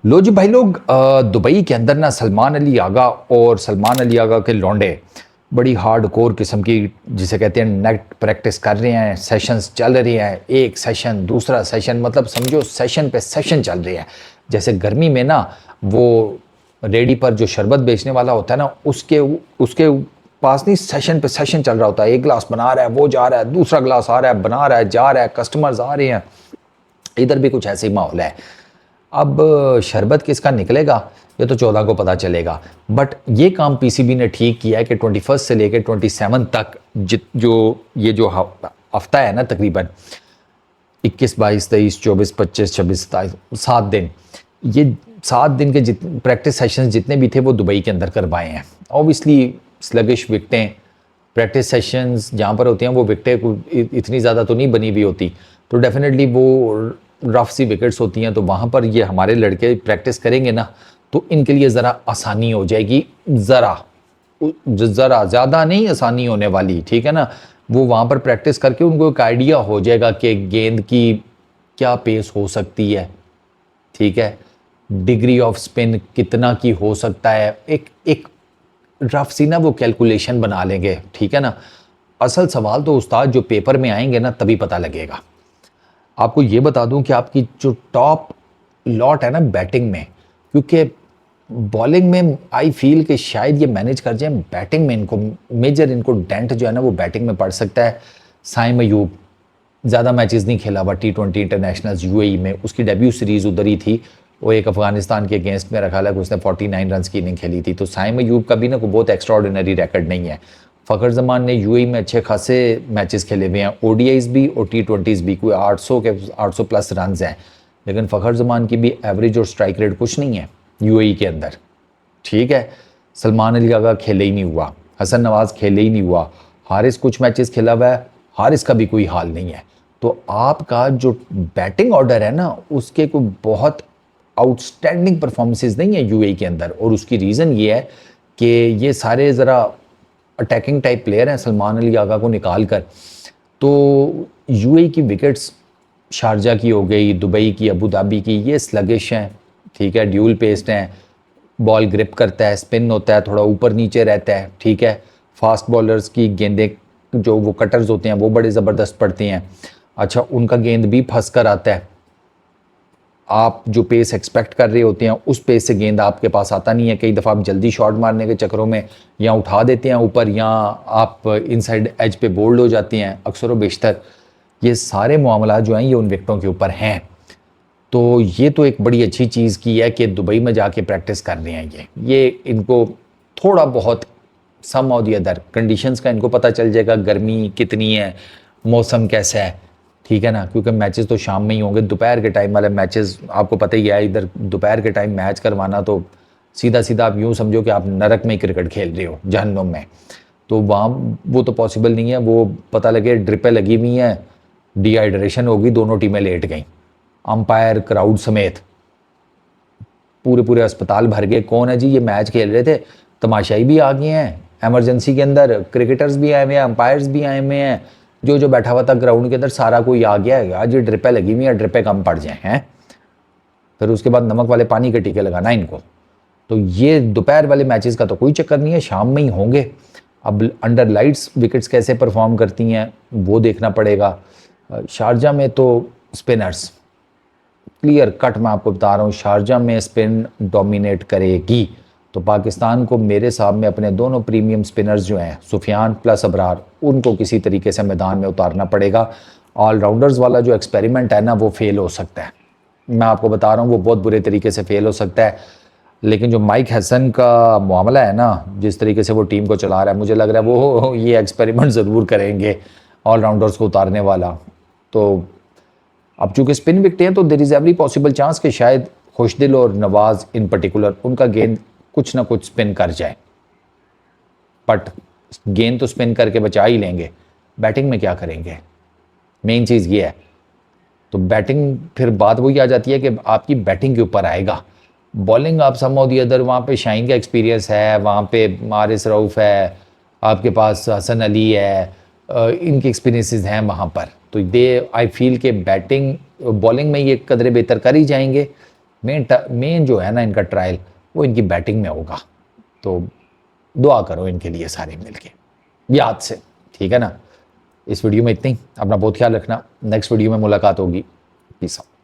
लो जी भाई लोग, दुबई के अंदर ना सलमान अली आगा और सलमान अली आगा के लौंडे बड़ी हार्ड कोर किस्म की जिसे कहते हैं नेट प्रैक्टिस कर रहे हैं। सेशंस चल रहे हैं, एक सेशन दूसरा सेशन, मतलब समझो सेशन पे सेशन चल रहे हैं। जैसे गर्मी में ना वो रेडी पर जो शरबत बेचने वाला होता है ना, उसके उसके पास नहीं सेशन पे सेशन चल रहा होता है। एक गिलास बना रहा है, वो जा रहा है, दूसरा गिलास आ रहा है, बना रहा है, जा रहा है, कस्टमर्स आ रहे हैं। इधर भी कुछ ऐसे ही माहौल है। अब शरबत किसका निकलेगा ये तो 14 को पता चलेगा। बट ये काम पीसीबी ने ठीक किया है कि 21 से लेकर 27 तक जो हफ्ता है ना, तकरीबन 21, 22, 23, 24, 25, 26, 27, 7 दिन, ये 7 दिन के प्रैक्टिस सेशंस जितने भी थे वो दुबई के अंदर करवाए हैं। ऑब्वियसली स्लगिश विकटें प्रैक्टिस सेशंस जहाँ पर होती हैं वो विकटें इतनी ज़्यादा तो नहीं बनी हुई होती, तो डेफिनेटली वो रफ सी विकेट्स होती हैं। तो वहाँ पर ये हमारे लड़के प्रैक्टिस करेंगे ना तो इनके लिए ज़रा आसानी हो जाएगी। ज़रा ज़्यादा नहीं, आसानी होने वाली, ठीक है ना। वो वहाँ पर प्रैक्टिस करके उनको एक आइडिया हो जाएगा कि गेंद की क्या पेस हो सकती है, ठीक है, डिग्री ऑफ स्पिन कितना की हो सकता है। एक एक रफ सी ना वो कैलकुलेशन बना लेंगे, ठीक है ना। असल सवाल तो उस्ताद जो पेपर में आएंगे ना तभी पता लगेगा। आपको ये बता दूं कि आपकी जो टॉप लॉट है ना बैटिंग में, क्योंकि बॉलिंग में आई फील कि शायद ये मैनेज कर जाए, बैटिंग में इनको मेजर इनको डेंट जो है ना वो बैटिंग में पड़ सकता है। साइम अयूब ज़्यादा मैचेस नहीं खेला हुआ T20 इंटरनेशनल्स यूएई में, उसकी डेब्यू सीरीज़ उधर ही थी। वो एक अफगानिस्तान के अगेंस्ट में रखा लगा, उसने 49 रन की इनिंग खेली थी। तो साइम अयूब का भी ना कोई बहुत एक्स्ट्राऑर्डिनरी रिकॉर्ड नहीं है। फ़खर जमान ने यूएई में अच्छे खासे मैचेस खेले हुए हैं, ओडीआईज भी और T20s भी, कोई 800 प्लस रन हैं। लेकिन फ़खर जमान की भी एवरेज और स्ट्राइक रेट कुछ नहीं है यूएई के अंदर, ठीक है। सलमान अली आगा खेले ही नहीं हुआ, हसन नवाज खेले ही नहीं हुआ, हारिस कुछ मैचेस खेला हुआ है, हारिस का भी कोई हाल नहीं है। तो आपका जो बैटिंग ऑर्डर है ना उसके कोई बहुत आउटस्टैंडिंग परफॉर्मेंसेस नहीं है यूएई के अंदर। और उसकी रीज़न ये है कि ये सारे ज़रा अटैकिंग टाइप प्लेयर हैं सलमान अली आगा को निकाल कर। तो यूएई की विकेट्स शारजा की हो गई, दुबई की, अबू धाबी की, ये स्लगिश हैं, ठीक है, ड्यूल पेस्ड हैं, बॉल ग्रिप करता है, स्पिन होता है, थोड़ा ऊपर नीचे रहता है, ठीक है। फास्ट बॉलर्स की गेंदें जो वो कटर्स होते हैं वो बड़े ज़बरदस्त पड़ती हैं। अच्छा, उनका गेंद भी फंस कर आता है। आप जो पेस एक्सपेक्ट कर रहे होते हैं उस पेस से गेंद आपके पास आता नहीं है। कई दफ़ा आप जल्दी शॉट मारने के चक्करों में या उठा देते हैं ऊपर, या आप इनसाइड एज पे बोल्ड हो जाते हैं। अक्सर व बेशतर ये सारे मामला जो हैं ये उन विकेटों के ऊपर हैं। तो ये तो एक बड़ी अच्छी चीज़ की है कि दुबई में जाके प्रैक्टिस कर रहे हैं। ये इनको थोड़ा बहुत सम और दी अदर कंडीशंस का इनको पता चल जाएगा, गर्मी कितनी है, मौसम कैसा है, ठीक है ना। क्योंकि मैचेस तो शाम में ही होंगे, दोपहर के टाइम वाले मैचेस आपको पता ही है। इधर दोपहर के टाइम मैच करवाना तो सीधा सीधा आप यूँ समझो कि आप नरक में क्रिकेट खेल रहे हो, जहन्नुम में। तो वहाँ वो तो पॉसिबल नहीं है। वो पता लगे ड्रिपें लगी हुई हैं, डिहाइड्रेशन होगी, दोनों टीमें लेट गई, अंपायर क्राउड समेत पूरे पूरे अस्पताल भर गए। कौन है जी, ये मैच खेल रहे थे, तमाशाई भी आ गए हैं, एमरजेंसी के अंदर क्रिकेटर्स भी आए हुए हैं, अंपायर्स भी आए हुए हैं, जो बैठा हुआ था ग्राउंड के अंदर सारा कोई आ गया है। आज ये ड्रिपें लगी हुई हैं, ड्रिपें कम पड़ जाए हैं, फिर उसके बाद नमक वाले पानी के टीके लगाना इनको। तो ये दोपहर वाले मैचेस का तो कोई चक्कर नहीं है, शाम में ही होंगे। अब अंडर लाइट्स विकेट्स कैसे परफॉर्म करती हैं वो देखना पड़ेगा। शारजा में तो स्पिनर्स क्लियर कट, मैं आपको बता रहा हूँ, शारजा में स्पिन डोमिनेट करेगी। तो पाकिस्तान को मेरे हिसाब में अपने दोनों प्रीमियम स्पिनर्स जो हैं सुफियान प्लस अबरार, उनको किसी तरीके से मैदान में उतारना पड़ेगा। ऑलराउंडर्स वाला जो एक्सपेरिमेंट है ना वो फेल हो सकता है, मैं आपको बता रहा हूँ, वो बहुत बुरे तरीके से फेल हो सकता है। लेकिन जो माइक हैसन का मामला है ना, जिस तरीके से वो टीम को चला रहा है, मुझे लग रहा है वो ये एक्सपेरिमेंट ज़रूर करेंगे ऑलराउंडर्स को उतारने वाला। तो अब चूंकि स्पिन विकटें हैं तो there is every possible chance कि शायद खुशदिल और नवाज इन पर्टिकुलर उनका गेंद कुछ ना कुछ स्पिन कर जाए, बट गेंद तो स्पिन करके बचा ही लेंगे। बैटिंग में क्या करेंगे, मेन चीज़ ये है। तो बैटिंग फिर बात वही आ जाती है कि आपकी बैटिंग के ऊपर आएगा। बॉलिंग आप सम ऑफ दी अदर, वहाँ पे शाइन का एक्सपीरियंस है, वहाँ पे मारिस रऊफ़ है, आपके पास हसन अली है, इनके एक्सपीरियंसेस हैं वहाँ पर। तो दे आई फील के बैटिंग बॉलिंग में ये कदरे बेहतर कर ही जाएंगे। मेन जो है ना इनका ट्रायल वो इनकी बैटिंग में होगा। तो दुआ करो इनके लिए सारे मिलके याद से, ठीक है ना। इस वीडियो में इतनी, अपना बहुत ख्याल रखना। नेक्स्ट वीडियो में मुलाकात होगी। Peace out.